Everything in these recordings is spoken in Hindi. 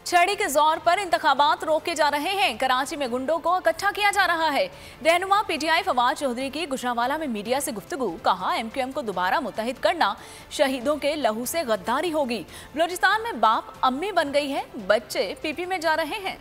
छड़ी के जोर पर इंतखाबात रोके जा रहे हैं। कराची में गुंडों को इकट्ठा किया जा रहा है। रहनुमा पीटीआई फवाद चौधरी की गुजरांवाला में मीडिया से गुफ्तगू। कहा एमक्यूएम को दोबारा मुत्तहिद करना शहीदों के लहू से गद्दारी होगी। बलूचिस्तान में बाप अम्मी बन गई है, बच्चे पीपी में जा रहे हैं।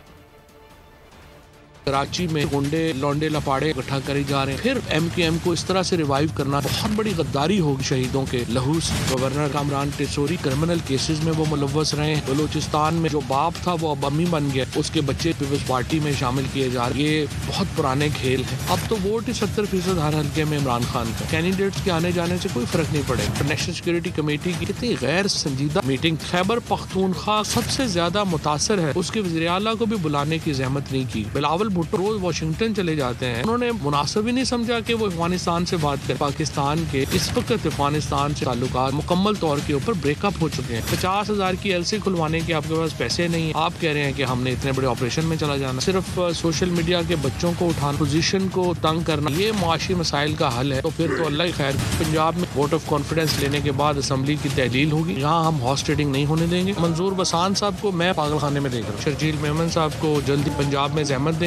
कराची में गुंडे लौंडे लपाड़े इकट्ठा करे जा रहे हैं। फिर एमक्यूएम को इस तरह से रिवाइव करना बहुत बड़ी गद्दारी होगी शहीदों के लहू से। Governor Kamran Tessori criminal cases में वो मुलव्वस रहे हैं। बलूचिस्तान में जो बाप था वो अब अम्मी बन गया, उसके बच्चे पीपल्स पार्टी में शामिल किए जा रहे हैं। ये बहुत पुराने खेल है। अब तो वोट 70% हर हल्के में इमरान खान का। कैंडिडेट्स के आने जाने से कोई फर्क नहीं पड़ेगा। नेशनल सिक्योरिटी कमेटी की कितनी गैर संजीदा मीटिंग। खैबर पख्तूनख्वा सबसे ज्यादा मुतासर है, उसके वज़ीर आला को भी बुलाने की जहमत नहीं की। बिलावल भुट्टो रोज वाशिंगटन चले जाते हैं। उन्होंने मुनासिब ही नहीं समझा कि वो अफगानिस्तान से बात करें। पाकिस्तान के इस वक्त अफगानिस्तान से ताल्लुकात मुकम्मल तौर के ऊपर ब्रेकअप हो चुके हैं। 50,000 की एलसी खुलवाने के आपके पास पैसे नहीं। आप कह रहे हैं कि हमने इतने बड़े ऑपरेशन में चला जाना। सिर्फ सोशल मीडिया के बच्चों को उठाना, पोजीशन को तंग करना, ये मुआशी मसाइल का हल है तो फिर तो अल्लाह खैर। पंजाब में वोट ऑफ कॉन्फिडेंस लेने के बाद असम्बली की तहलील होगी। यहाँ हम हॉर्स ट्रेडिंग नहीं होने देंगे। मंजूर बसान साहब को मैं पागल खाने में देख रहा हूँ। शर्जील मेमन साहब को जल्दी पंजाब में जहमत दें।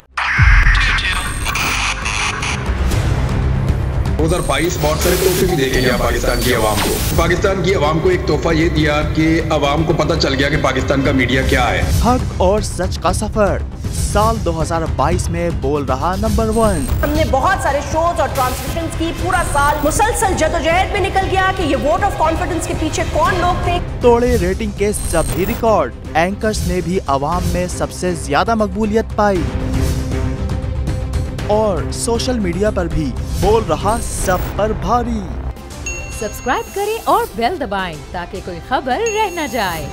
2022 बहुत सारे तोहफे भी देके गया पाकिस्तान की आवाम को। पाकिस्तान की आवाम को एक तोहफा ये दिया कि आवाम को पता चल गया कि पाकिस्तान का मीडिया क्या है। हक और सच का सफर साल 2022 में बोल रहा नंबर 1। हमने बहुत सारे शोज और ट्रांसमिशंस की। पूरा साल मुसलसल जदोजहद में निकल गया कि ये वोट ऑफ कॉन्फिडेंस के पीछे कौन लोग थे। तोड़े रेटिंग के सभी रिकॉर्ड। एंकर्स ने भी आवाम में सबसे ज्यादा मकबूलियत पाई और सोशल मीडिया पर भी बोल रहा सब पर भारी। सब्सक्राइब करें और बेल दबाएं ताकि कोई खबर रह न जाए।